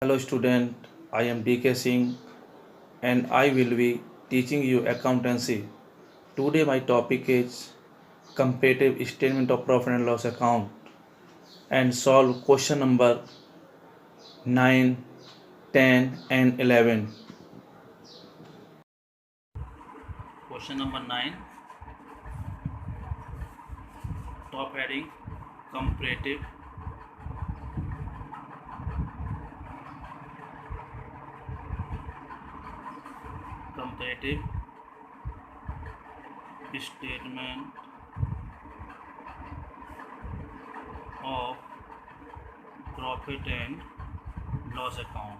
Hello student, I am DK Singh and I will be teaching you accountancy. Today my topic is comparative statement of profit and loss account and solve question number 9, 10 and 11. Question number 9, top heading comparative statement of profit and loss account.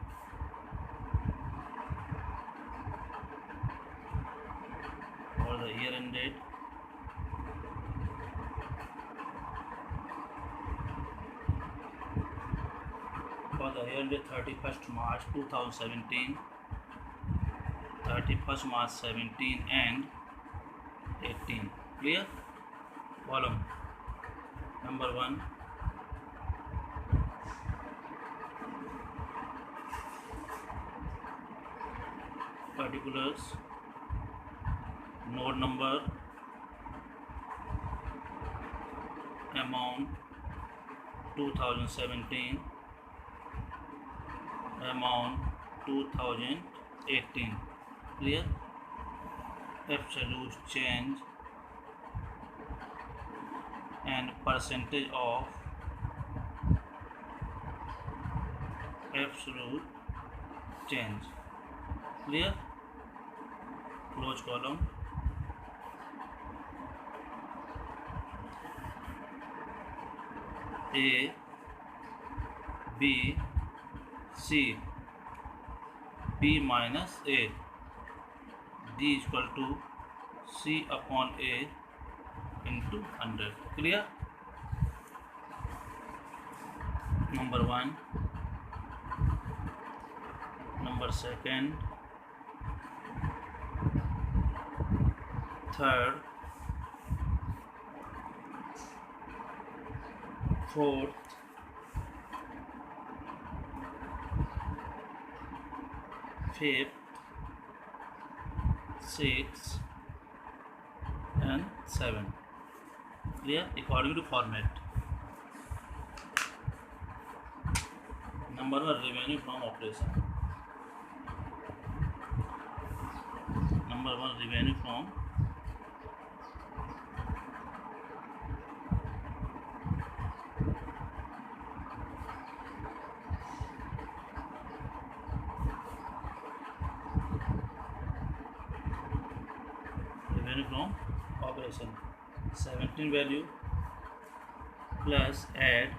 For the year ended for the year ended 31st March 2017, 31st March 17 and 18. Clear? Column number 1, particulars, note number, amount 2017, amount 2018. Clear? Absolute change and percentage of absolute change. Clear? Close column. A, B, C, B minus A, D is equal to C upon A into 100. Clear? Number 1, number 2nd, 3rd, 4th, 5th, 6th and 7th. Clear? According to format. Number 1, revenue from operation. Number 1, revenue from operation. 17 value plus add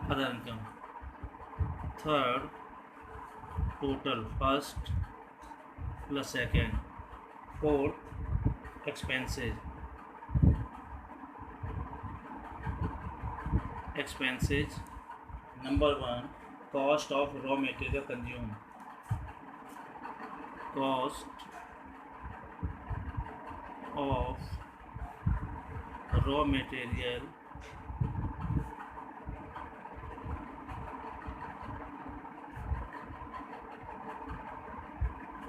other income. 3rd, total first plus second. 4th, expenses. Number 1, cost of raw material consumed. Cost of raw material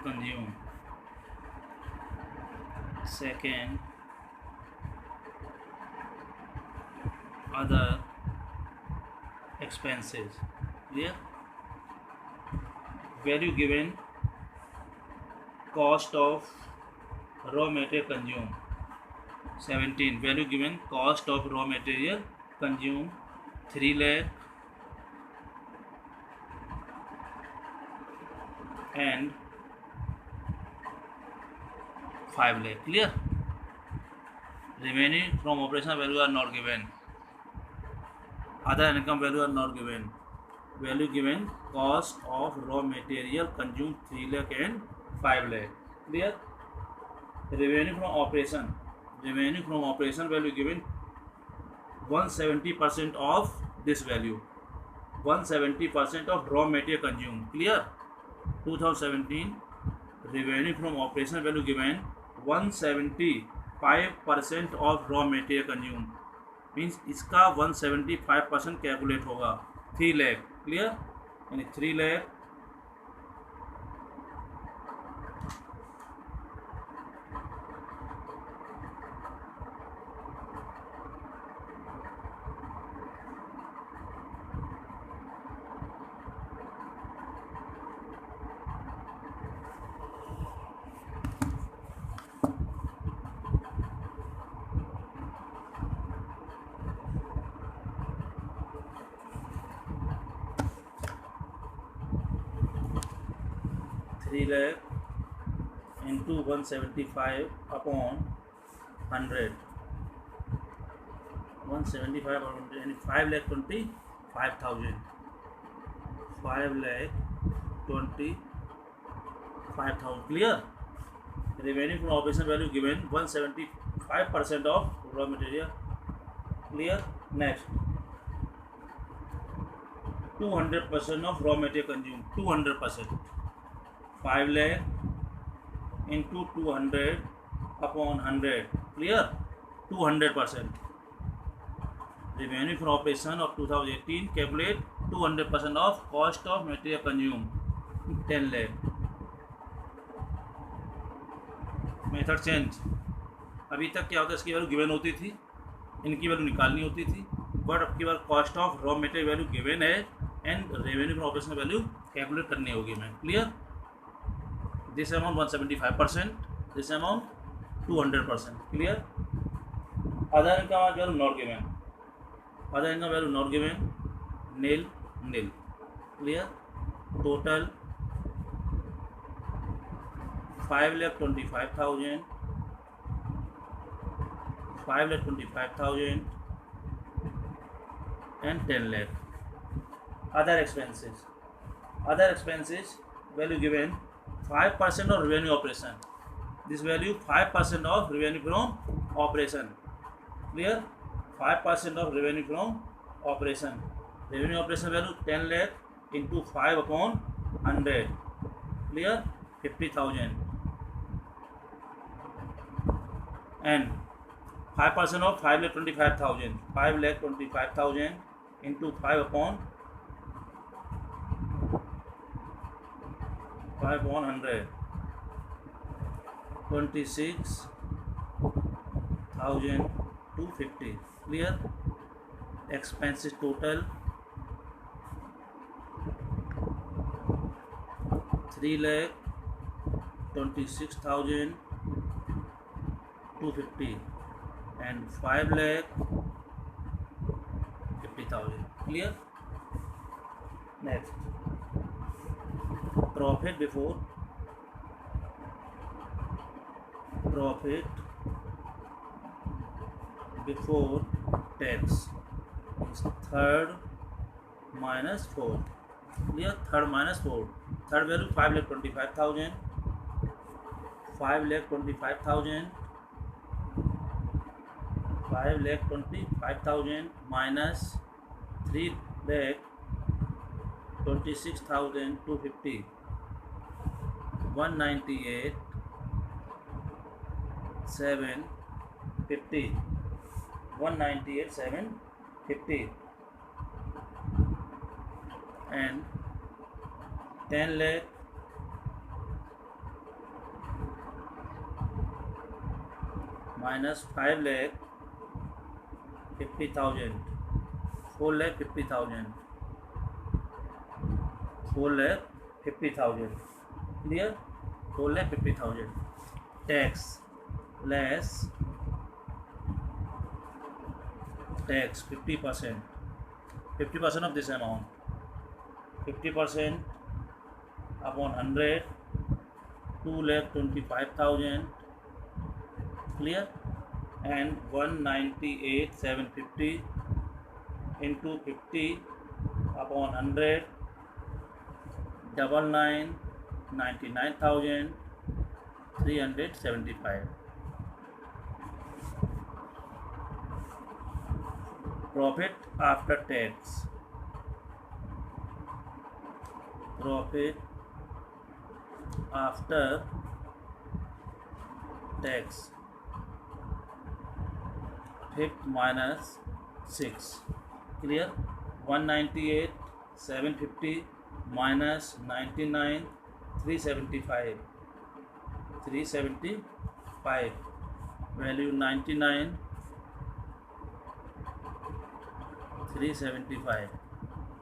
consumed. Second, other expenses. Clear? Value given, cost of raw material consumed. 17, value given, cost of raw material consumed 3 lakh and 5 lakh. Clear? Remaining from operational value are not given. Other income value are not given. Value given, cost of raw material consumed 3 lakh and 5 lakh. Clear? Revenue from operation. Revenue from operation value given 170% of this value. 170% of raw material consumed. Clear? 2017 revenue from operation value given 170% 75% of raw material consume, means इसका 175% calculate होगा 3 lakh, clear, यानी 3 lakh 3 lakh into 175 upon 100, 175 upon 100 यानी 5,25,000, 5,25,000, clear. Revenue from operation value given 175% of raw material, clear. Next 200% of raw material consume, 200%, 5 lakh into 200 upon 100, clear, 200%. Revenue from operation of 2018 calculate 200% of cost of material consumed, 10 lakh. Method change, अभी तक क्या होता है, इसकी value given होती थी, इनकी value निकालनी होती थी, बट अब की बार cost of raw material value given है and revenue from operation value calculate करनी होगी मैं, clear. This amount 175%, this amount 200%, clear. Other income value not given, other income value not given, nil nil, clear. Total 5,25,000, 5,25,000 and 10 lakh. Other expenses, other expenses value given 5% of revenue operation, this value 5% of revenue from operation, clear, 5% of revenue from operation, revenue operation value 10 lakh into 5 upon 100, clear, 50,000, and 5% of 5,25,000, 5,25,000 into 5 upon 100, 26,250, clear. Expenses total 3,26,250 and 5,50,000, clear. Next, profit before tax is third minus fourth, clear, third minus fourth, third value 5,25,000, 5,25,000, 5,25,000 minus 3,26,250, 198,750, 198,750 and 10 lakh minus 5 lakh 50,000, 4 lakh 50,000, 4 lakh 50,000, clear, 4 lakh 50,000. Tax less tax 50%, 50% of this amount, 50% upon 100, 2,25,000, clear, and 198,750 into 50 upon 100, 99,375. Profit after tax, profit after tax fifth minus 6. Clear? 198 750 minus 99 375. 375 value 99 375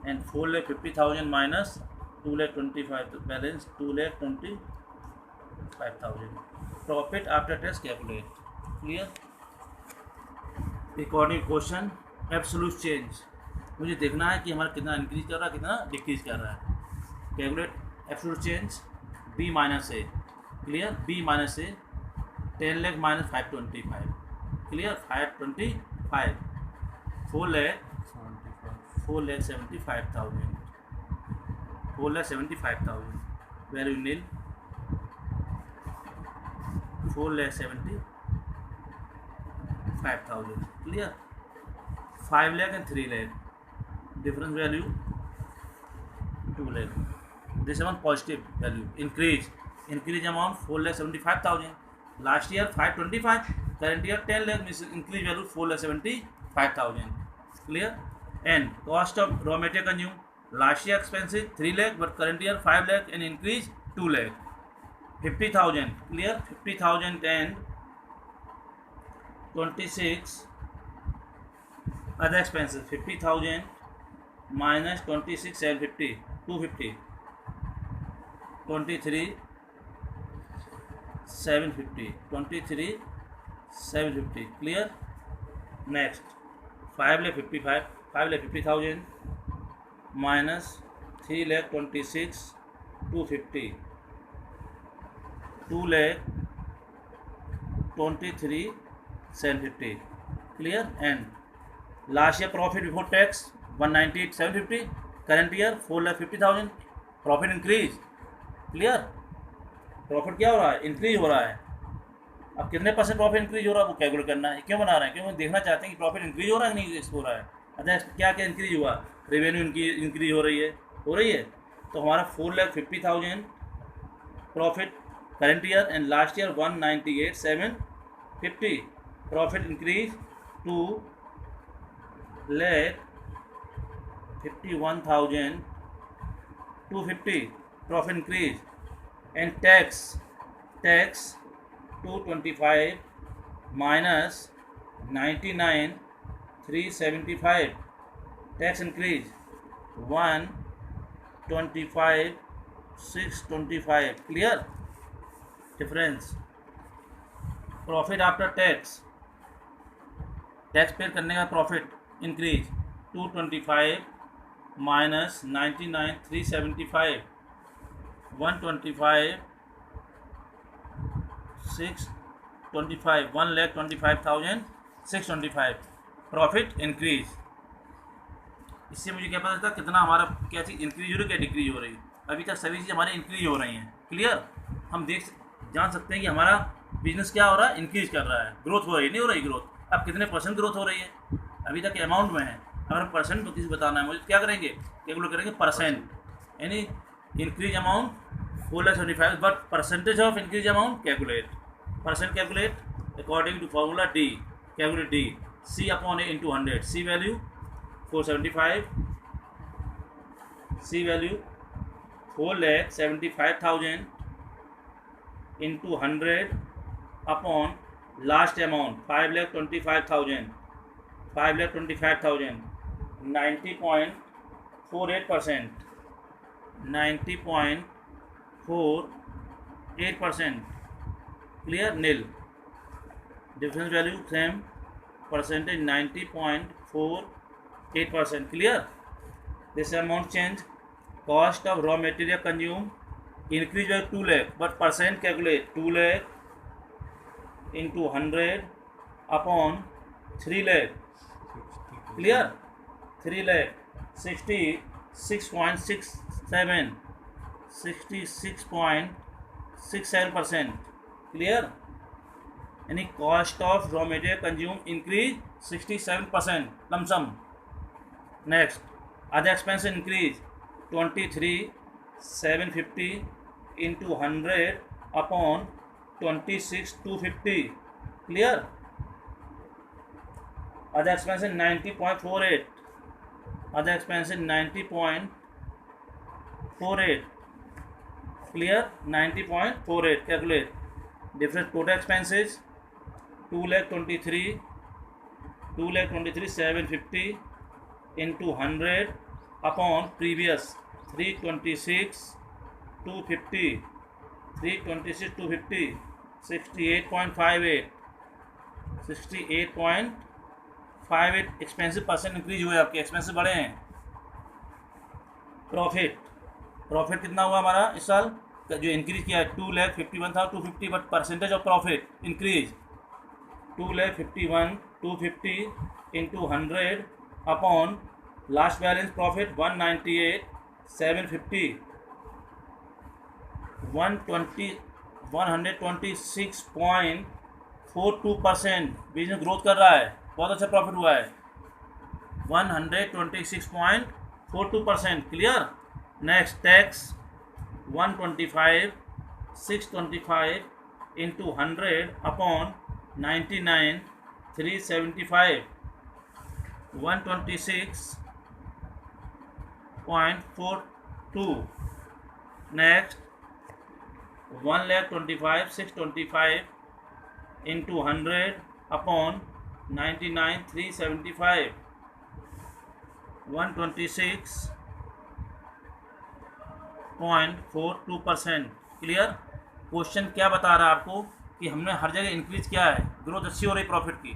and 4,50,000 minus 2,25,000 balance 2,25,000. Profit after tax calculate. Clear? According question absolute change मुझे देखना है कि हमारा कितना increase कर रहा है कितना डिक्रीज कर रहा है. Calculate absolute change B minus A. Clear? B minus A 10 lakh minus 525. Clear? 525 4,75,000 value nil 4,75,000. Clear? 5 lakh and 3 lakh difference value 2 lakh. This one positive value increase amount 4,75,000. Last year 525, current year 10 lakh means increase value 4,75,000. Clear? And cost of raw material consumed, last year expensive 3 lakh but current year 5 lakh and increase 2 lakh. 50,000. Clear? 50,000 and 26 other expenses. 50,000 minus 26 750 250 23 750. Clear? Next 5,50,000 minus 3,26 250 2,23 750. Clear? And last year profit before tax 198 750, current year 4,50,000. Profit increase. Clear? Profit क्या हो रहा है? Increase हो रहा है. अब कितने percent profit increase हो रहा है वो कैलकुलेट करना है. क्यों बना रहे हैं? क्योंकि देखना चाहते हैं कि प्रॉफिट इंक्रीज हो रहा है कि नहीं हो रहा है. अच्छा क्या क्या इंक्रीज हुआ? रेवेन्यू इंक्रीज हो रही है. तो हमारा 4,50,000 profit current year and last year 198 750. Profit increase 2,51,250 profit increase. And tax 225 minus 99 375. Tax increase 125 625. Clear? Difference. Profit after tax, tax पे करने का profit increase 225 minus 99 375 125 625 1,25,625 profit increase. इससे मुझे क्या पता चलता कितना हमारा क्या चीज़ इंक्रीज हो रही है क्या डिक्रीज हो रही है. अभी तक सभी चीज़ हमारी इंक्रीज हो रही हैं. क्लियर? हम जान सकते हैं कि हमारा बिजनेस क्या हो रहा है? इंक्रीज कर रहा है. ग्रोथ हो रही है नहीं हो रही ग्रोथ. अब कितने परसेंट ग्रोथ हो रही है अभी तक अमाउंट में है. अगर परसेंट किसी बताना है मुझे क्या करेंगे? कैलकुलेट करेंगे परसेंट. यानी increase amount 4,75 but percentage of increase amount calculate. Percent calculate according to formula D. Calculate D C upon A into 100. C value 475. C value 4,75,000 into 100 upon last amount 5,25,000. 90.48%. 90.48%. Clear? Nil. Difference value same. Percentage 90.48%. Clear? This amount change. Cost of raw material consumed increase by 2 lakh but percent calculate 2 lakh into 100 upon 3 lakh. Clear? 3 lakh 66.67%. Clear? Any cost of raw material consumed increase 67% lump sum. Next, other expense increase 23,750 into 100 upon 26,250. Clear? Other expenses 90.48. Other expenses 90.48. Clear? 90.48. Calculate. Different total expenses 2,23,750 into 100 upon previous 326 250 326 250 68.58 expensive percent increase हुए, आपके expensive बढ़े हैं। Profit कितना हुआ हमारा इस साल जो इंक्रीज किया है 2,51,250, but percentage of profit increase 2,51,250 into 100 upon last balance profit 198,750 126.42%। Business growth कर रहा है, बहुत अच्छा प्रॉफिट हुआ है 126.42%। Clear? Next tax 125,625 into 100 upon 99,375 126.42। Next 1,25,625 into 100 upon 99,375 126.42%। Clear? Question क्या बता रहा है आपको कि हमने हर जगह इंक्रीज किया है, ग्रोथ अच्छी हो रही प्रॉफिट की।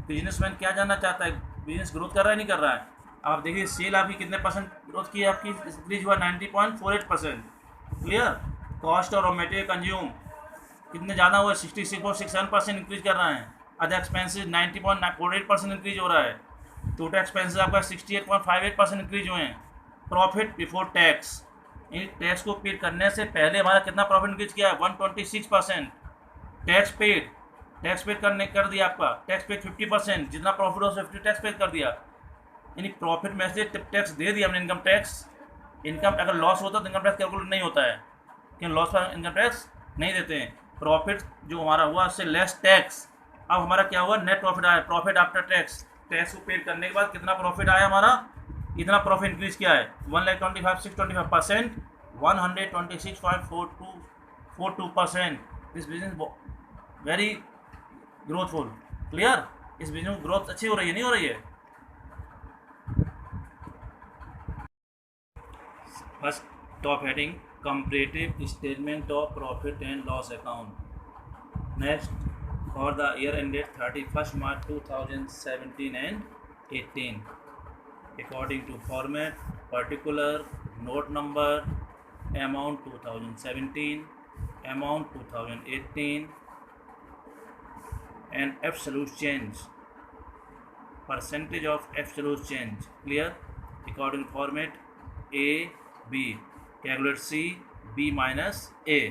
बिजनेसमैन क्या जानना चाहता है, बिजनेस ग्रोथ कर रहा है नहीं कर रहा है। आप देखिए सेल आपकी कितने परसेंट ग्रोथ की है, आपकी इंक्रीज हुआ 90.48%। क्लियर? कॉस्ट और रॉ मटेरियल कंज्यूम कितने ज़्यादा हुआ, 66.67% इंक्रीज कर रहा है। अदर एक्सपेंसेस 90.48% इंक्रीज हो रहा है। टोटल एक्सपेंसेस आपका 68.58% इंक्रीज हुए हैं। प्रॉफिट बिफोर टैक्स, इन टैक्स को पे करने से पहले हमारा कितना प्रॉफिट इंक्रीज किया है 126%। टैक्स पेड कर दिया आपका, टैक्स पेड 50%, जितना प्रॉफिट हो 50 टैक्स पेड कर दिया। यानी प्रॉफिट में से टैक्स दे दिया हमने, इनकम टैक्स। इनकम अगर लॉस होता तो इनकम टैक्स कैलकुलेट नहीं होता है, क्योंकि लॉस पर इनकम टैक्स नहीं देते हैं। प्रॉफिट जो हमारा हुआ उससे लेस टैक्स। अब हमारा क्या हुआ, नेट प्रॉफिट आया, प्रॉफिट आफ्टर टैक्स। टैक्स को पेड करने के बाद कितना प्रॉफिट आया हमारा, इतना प्रॉफिट इंक्रीज किया है 1,25,625%, 126.42%। This business very growthful. Clear? इस बिजनेस में ग्रोथ अच्छी हो रही है, नहीं हो रही है। First top heading comparative statement of profit and loss account. Next, for the year ended 31st March 2017 and 18 according to format, particular, note number, amount 2017, amount 2018 and absolute change, percentage of absolute change. Clear? According to format A, B, calculate C, B minus A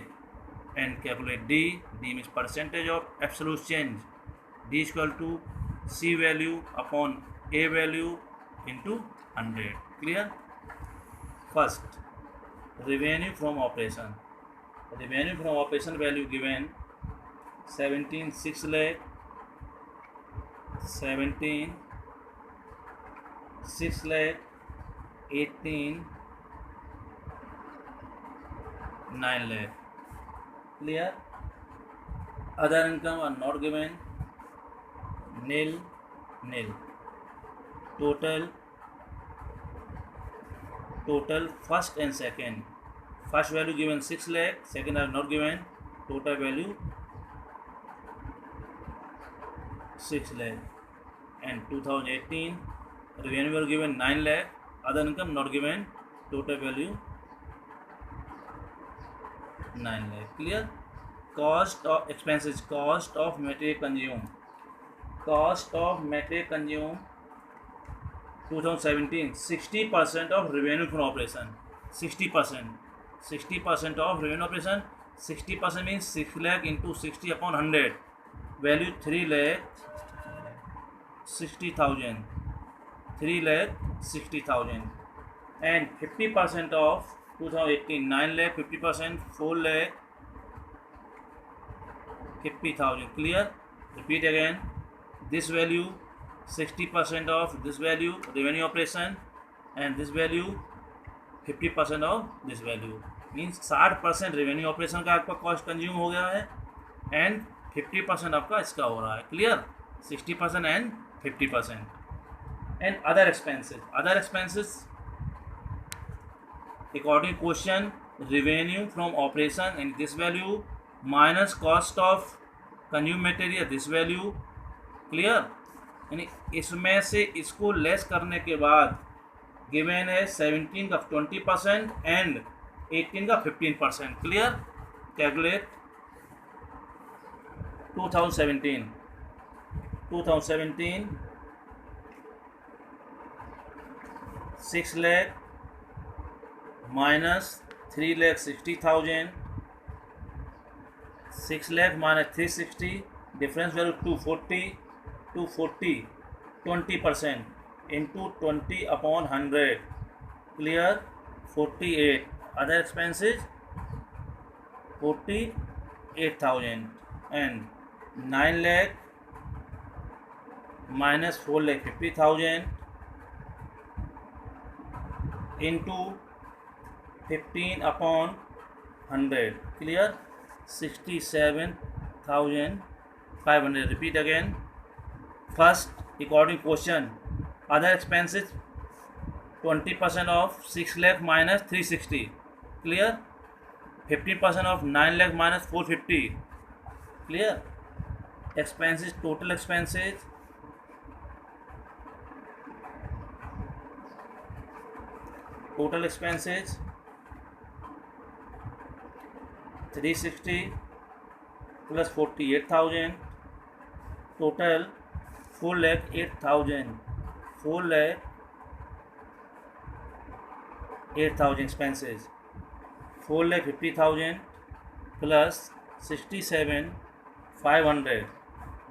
and calculate D. D means percentage of absolute change. D is equal to C value upon A value into 100. Clear? First, revenue from operation. Revenue from operation value given 17,6 lakh, 17,6 lakh, 18,9 lakh. Clear? Other income are not given, nil. Total first and second. First value given 6 lakh, second are not given, total value 6 lakh. And 2018 revenue were given 9 lakh, other income not given, total value 9 lakh. Clear? Cost of expenses, cost of material consumed. Cost of material consumed 2017 60% of revenue from operation. 60% of revenue operation. 60% means 6 lakh into 60 upon 100, value 3,60,000. And 50% of 2018 9 lakh, 50% 4 lakh 50,000. Clear? Repeat again. This value 60% of this value revenue operation and this value 50% of this value, means 60% revenue operation का आपका cost consume हो गया है and 50% आपका इसका हो रहा है. Clear? 60% and 50%. And other expenses according question revenue from operation and this value minus cost of consume material this value. Clear? यानी इसमें से इसको लेस करने के बाद गिवन है 17 का 20% एंड 18 का 15%. Clear? Calculate 2017 6 lakh minus 3,60,000, 6 lakh minus 360, difference value 240, 20% into 20 upon 100. Clear? 48. Other expenses 48,000 and 9 lakh minus 4,50,000 into 15 upon 100. Clear? 67,500. Repeat again. First, according question, other expenses 20% of 6 lakh minus 360. Clear? 50% of 9 lakh minus 450. Clear? Expenses, total expenses 360 plus 48,000, total 4,08,000. 4,08,000 expenses. 4,50,000 plus 67,500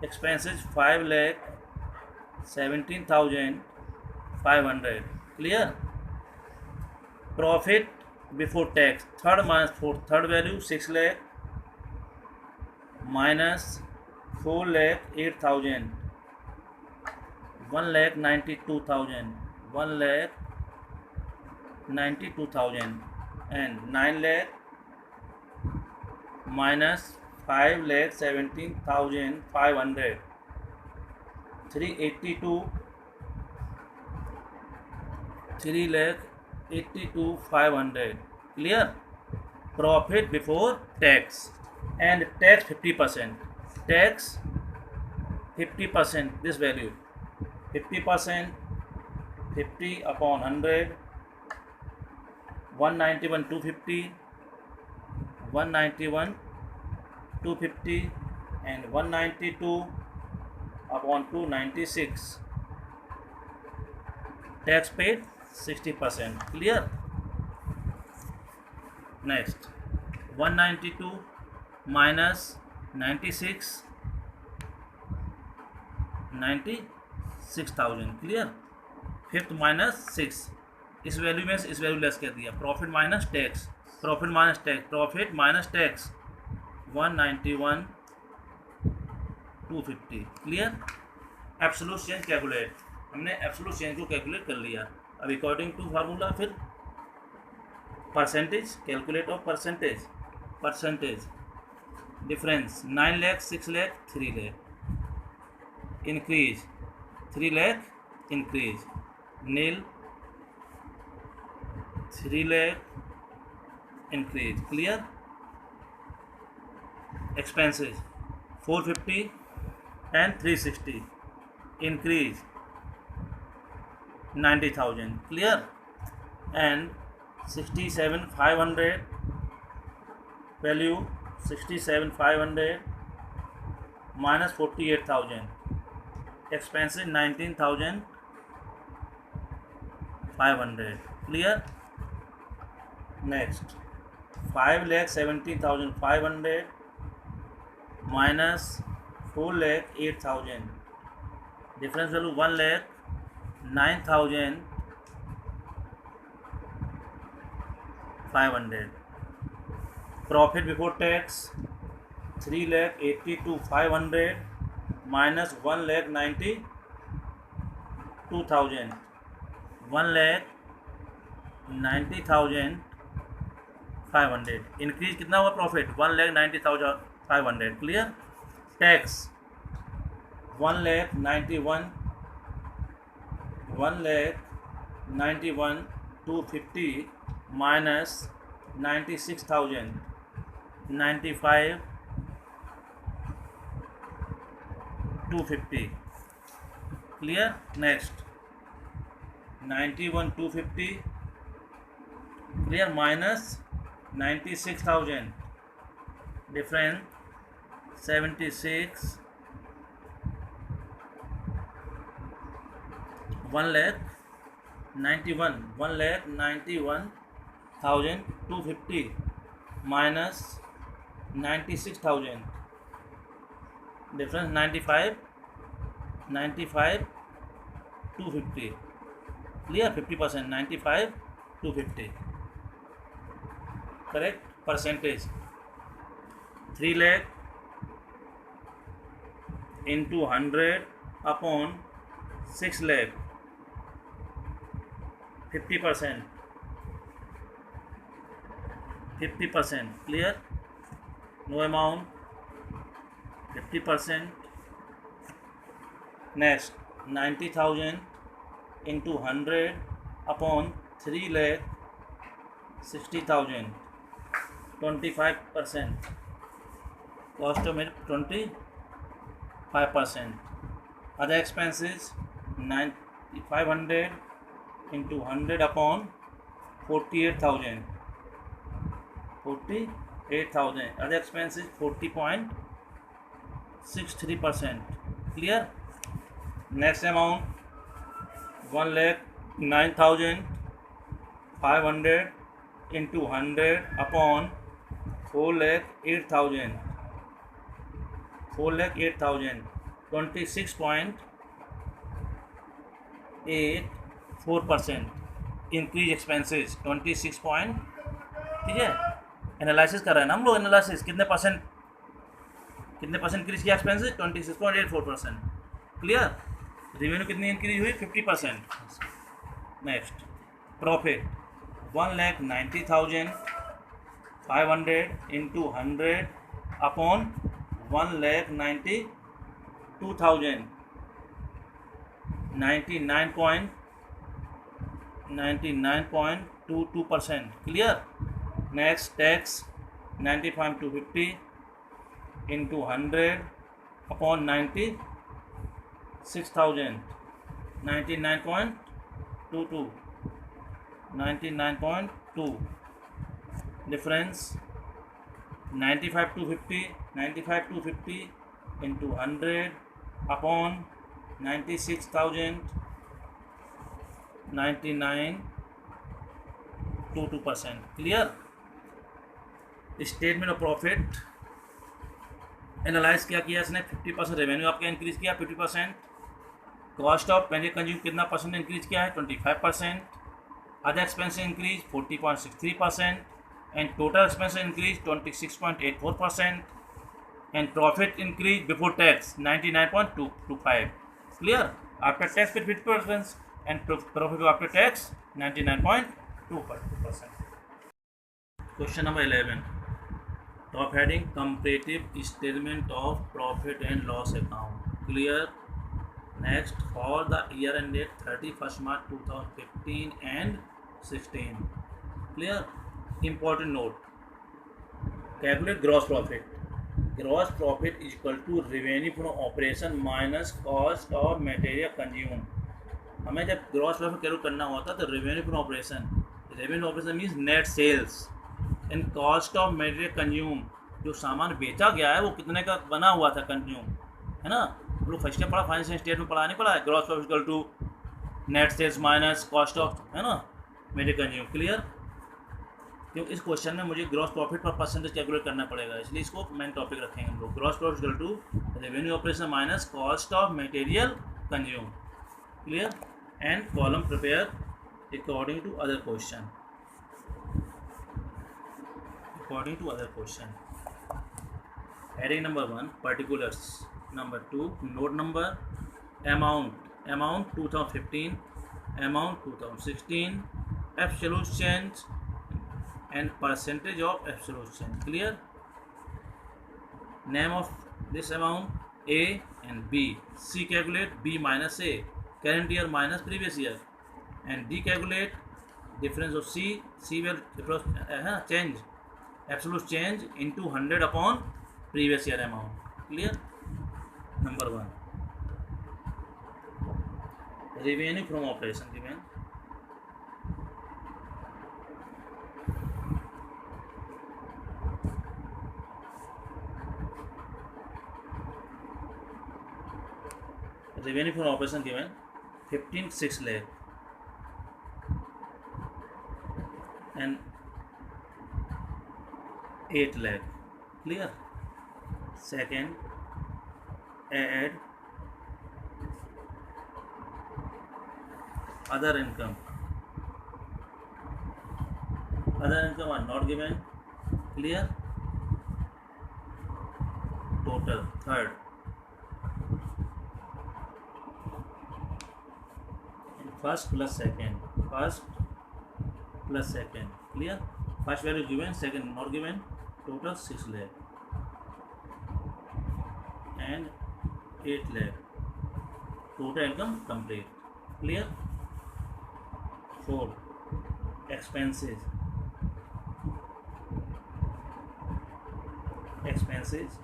expenses 5,17,500. Clear? Profit before tax, third minus fourth, third value 6 lakh minus 4,08,000, 1,92,000, 1,92,000 and 9 lakh minus 5,17,500, 3,82,500. Clear? Profit before tax and tax 50%. Tax 50%. This value 50%, 50 upon 100, 191,250, 191,250 and 192 upon 296. Tax paid 60%. Clear? Next, 192 minus 96,000. Clear? Fifth minus 6, इस value में से इस value less कर दिया. Profit minus tax, profit minus tax 191,250. Clear? Absolute change calculate, हमने absolute change को calculate कर लिया. अब अकॉर्डिंग टू फार्मूला फिर percentage, calculate of percentage difference 9 lakh 6 lakh 3 lakh increase, 3 lakh increase, nil 3 lakh increase. Clear? Expenses 450 and 360 increase 90,000. Clear? And 67,500 value 67,500 minus 48,000 expenses 19,500. Clear? Next, 5,70,500 minus 4,08,000, difference value 1,09,500. Profit before tax 3,82,500 minus 1,90,500. 2,000, 1,90,500. Increase कितना हुआ profit? 1,90,500. Clear? Tax 1,91,250 minus 96,000, 95,250. Clear? Next 91,250 clear minus 96,000, difference 76, 1,91,250 minus 96,000, difference 95,250. Clear? 50%, 95,250. Correct? Percentage 3 lakh into 100 upon 6 lakh, 50%. Clear? No amount, 50%. Next 90,000 into 100 upon 3 lakh 60,000, 25%. Cost of मेरे 25%. Other expenses 500 into 100 upon 48,000, 48,000. Other expenses 40.63%. Clear? Next amount 1,09,500 into 100 upon 4,08,000, 26.84%. Increase expenses 26 point. ठीक है? Analysis कर रहे हैं ना हम लोग. Analysis कितने परसेंट इंक्रीज किया एक्सपेंसेस? 26.84%. क्लियर? रेवेन्यू कितनी इंक्रीज हुई? 50%. Next profit 1,90,500 into 100 upon 1,92,000, 99.22%. Clear? Next tax 95,250 into 100 upon 96,000, 99.2. Difference 95,250 into 100 upon 96,000, 99.22%. Clear? Statement of profit analyse क्या किया इसने? 50% रेवेन्यू आपका इंक्रीज किया, 50%. कॉस्ट ऑफ मैनेज कंज्यूम कितना परसेंट इंक्रीज किया है? 25%. Other expenses increase 40.63% and total expenses increase 26.84% and profit increase before tax 99.225. Clear? After tax फिर 50% and profit after tax 99.2%. Question number 11. Top heading comparative statement of profit and loss account. Clear? Next for the year end date 31 March 2015 and 16. Clear? Important note. Calculate gross profit. Gross profit is equal to revenue from operation minus cost of material consume. हमें जब gross profit calculate करना होता है तो revenue from operation means net sales and cost of material consume. जो सामान बेचा गया है वो कितने का बना हुआ था कंज्यूम, है ना? हम लोग फर्स्ट ईयर पढ़ा, फाइनेंशियल स्टेटमेंट पढ़ा नहीं पढ़ा है? Gross profit equal to net sales minus cost of, है ना, मटेरियल कंज्यूम. क्लियर? क्योंकि इस क्वेश्चन में मुझे ग्रॉस प्रॉफिट पर परसेंटेज कैलकुलेट करना पड़ेगा, इसलिए इसको मेन टॉपिक रखेंगे हम लोग. Gross profit equal to revenue operation minus cost of material consume. Clear? And column prepare according to other question. Heading number 1 particulars. Number 2 note number. Amount amount 2015, amount 2016, absolute change and percentage of absolute change. Clear? Name of this amount A and B. C calculate B minus A, current year minus previous year, and D calculate difference of C. C will change absolute change into 100 upon previous year amount. Clear? Number 1. Revenue from operation given. Revenue from operation given 15.6 lakh and 8 lakh. Clear? Second, add other income. Other income are not given. Clear? Total. Third, first plus second. First plus second. Clear? First value given, second not given. Total 6 lakh and 8 lakh. Total income complete. Clear? 4. Expenses. Expenses.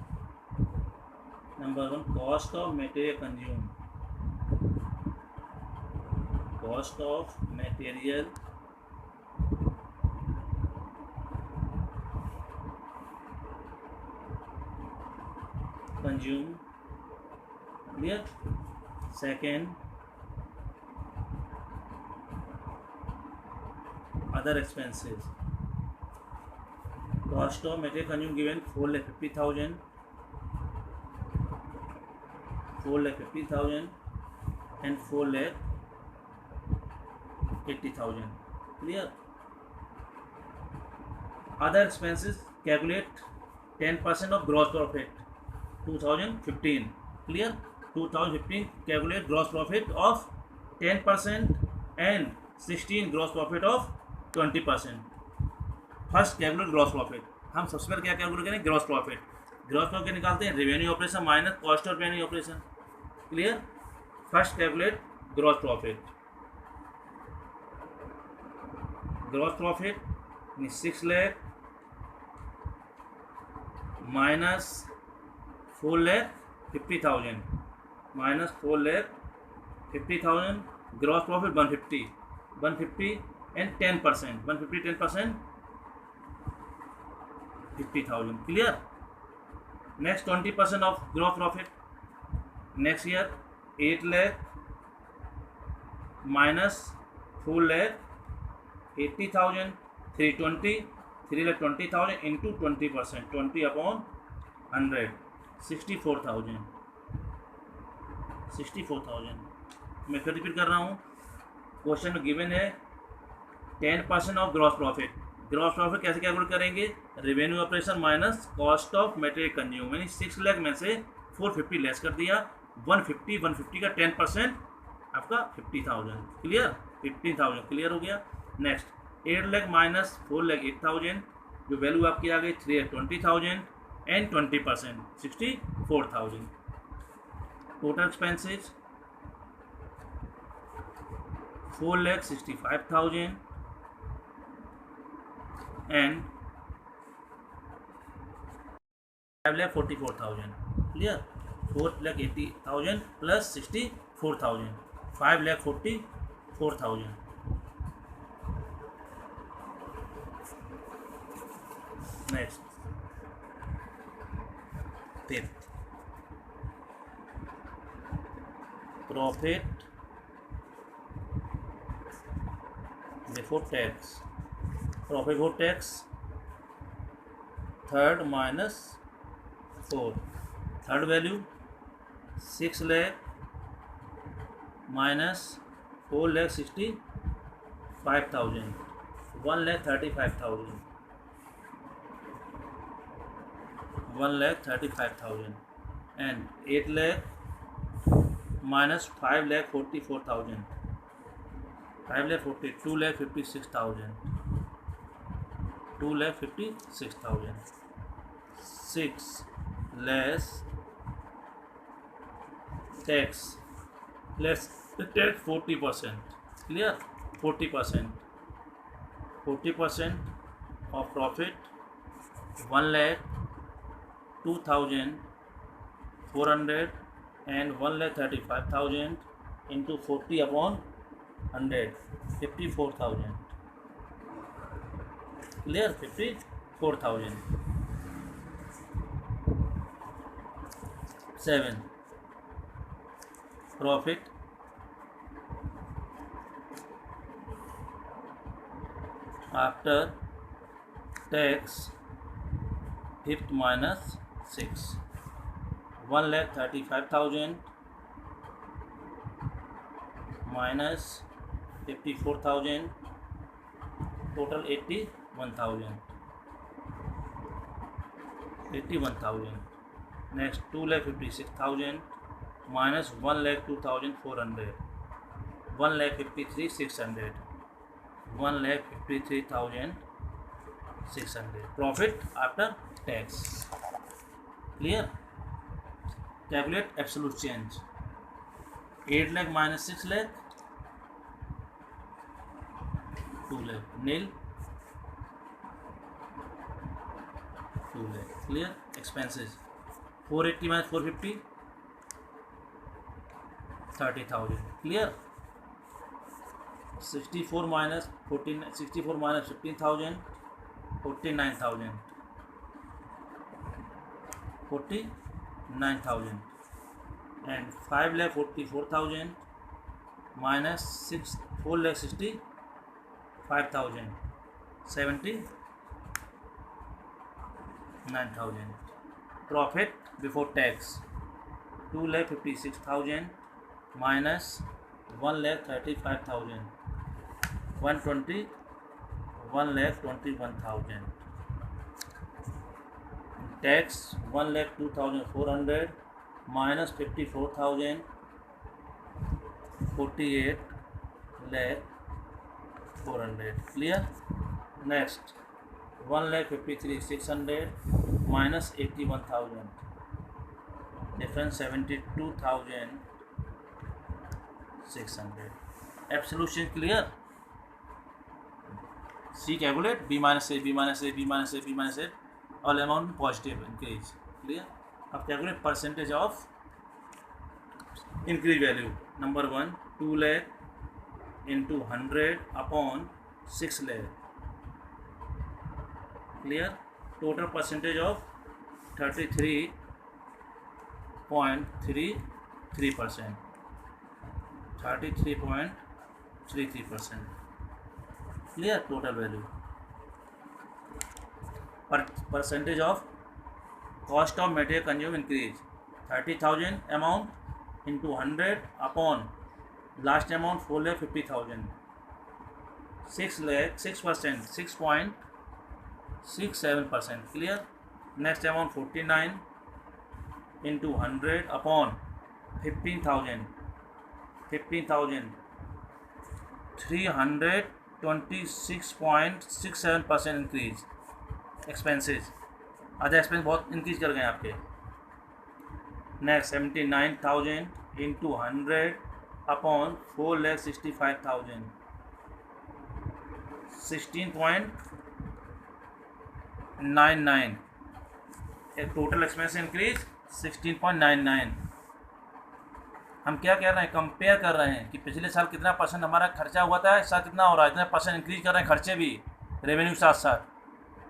Number 1, cost of material consumed. Cost of material consumed. Clear? Second, other expenses. Cost of material consumed given 4,50,000, 4,50,000 and 4,80,000. Clear? Other expenses calculate 10% of gross profit 2015. Clear? 2015 calculate gross profit of 10% and 16 gross profit of 20%. First calculate gross profit. हम सबसे पहले क्या calculate करें? Gross profit. Gross profit निकालते हैं revenue operation minus cost of revenue operation. Clear? First calculate gross profit. Gross profit 6 lakh minus 4,50,000 minus 4,50,000. Gross profit 150 and 10%. 150 10% 50,000. Clear? Next 20% of gross profit. Next year 8 lakh minus 4 lakh 80,000. 320,000 into 20%. 20 upon 100. 64,000. 64,000. मैं फिर repeat कर रहा हूँ. Question में given है 10% of gross profit. Gross profit कैसे calculate करेंगे? Revenue operation minus cost of material consume. यानी 6 लाख में से 450 लेस कर दिया. 150 का 10% आपका 50,000. क्लियर? 15,000 क्लियर हो गया. Next 8 lakh minus 4 lakh 8,000. जो वैल्यू आपकी आ गई 320,000 and 20% 64,000. Total expenses 4,65,000 and 5,44,000. Clear? 4,80,000 plus 64,000. 5,44,000. Next, fifth, profit before tax. Profit before tax third minus 4. Third value 6 lakh minus 4,65,000. 1,35,000. 1,35,000 and 8 lakh minus 5,44,000, 5,40, 2,56,000, 2,56,000, 6 less tax, less the tax 40%, clear? 40%, 40% of profit 1,02,400 and 1,35,000 into 40 upon 100, 54,000, clear? 54,000. 7 profit after tax 5th minus 6, 1,35,000 minus 54,000, total 81,000. Next 2,56,000 minus 1,02,400, 1,53,600, 1,53,600 profit after tax, clear? Calculate absolute change. 8 lakh minus 6 lakh, 2 lakh, nil, 2 lakh, clear? Expenses 480 minus 450, 30,000, clear? 64 minus 14, 64 minus 15,000, 49,000, 49,000, and 5,44,000 minus 4,65,000, 79,000. Profit before tax 2,56,000 minus 1,35,000, 1,21,000. Tax 1,02,400 minus 54,000, 48,400, clear? Next 1,53,600 minus 81,000, difference 72,600. Absolution clear? C calculate B minus A, B minus A, B minus A, B minus A, all amount positive increase, clear? अब calculate percentage of increase value. Number 1, 2 lakh into 100 upon 6 lakh, clear? Total percentage of 33.33%, 33.33%, clear? Total value. Percentage of cost of material consumed increase, 30,000 amount into 100 upon last amount 4,50,000, 6 lakh, 6%, 6.67%, clear? Next amount 49 into 100 upon 15,000, 326.67% increase. Expenses, आधा expense बहुत increase कर गए आपके. Next 79,000 into 100 upon 4,65,000, 16.99. Total expense increase 16.99. हम क्या कह रहे हैं, कंपेयर कर रहे हैं कि पिछले साल कितना परसेंट हमारा खर्चा हुआ था, इस साल कितना हो रहा है, इतना परसेंट इंक्रीज कर रहे हैं खर्चे भी, रेवेन्यू साथ साथ,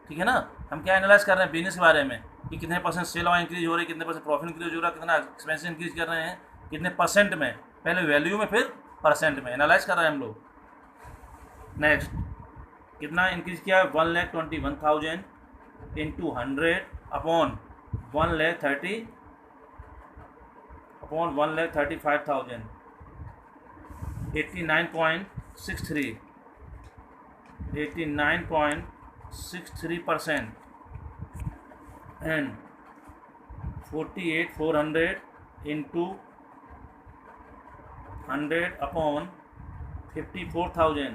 ठीक है ना? हम क्या एनालाइज कर रहे हैं बिजनेस के बारे में कि कितने परसेंट सेल और इंक्रीज हो रही है, कितने परसेंट प्रॉफिट इंक्रीज हो रहा है, कितना एक्सपेंस इंक्रीज कर रहे हैं, कितने परसेंट में, पहले वैल्यू में फिर परसेंट में एनालाइज कर रहे हैं हम लोग. नेक्स्ट कितना इंक्रीज किया, 1,21,000 into 100 upon 1,35,000, 89.63, 89.63% and 48,400 into 100 upon 54,000,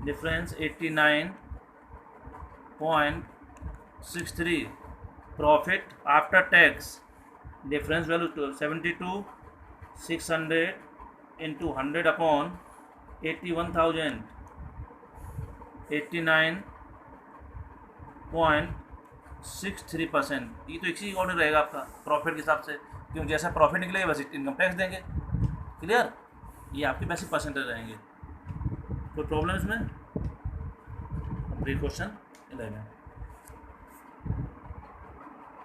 difference 89.63, profit after tax difference value 72,600 into 100 upon 81,000, 89.63%। ये तो एक ही अकॉर्डिंग रहेगा आपका प्रॉफिट के हिसाब से, क्योंकि जैसा प्रॉफिट निकलेगा वैसे इनकम टैक्स देंगे। क्लियर? ये आपके बेसिक परसेंटेज रहेंगे। कोई प्रॉब्लम इसमें? Complete question 11।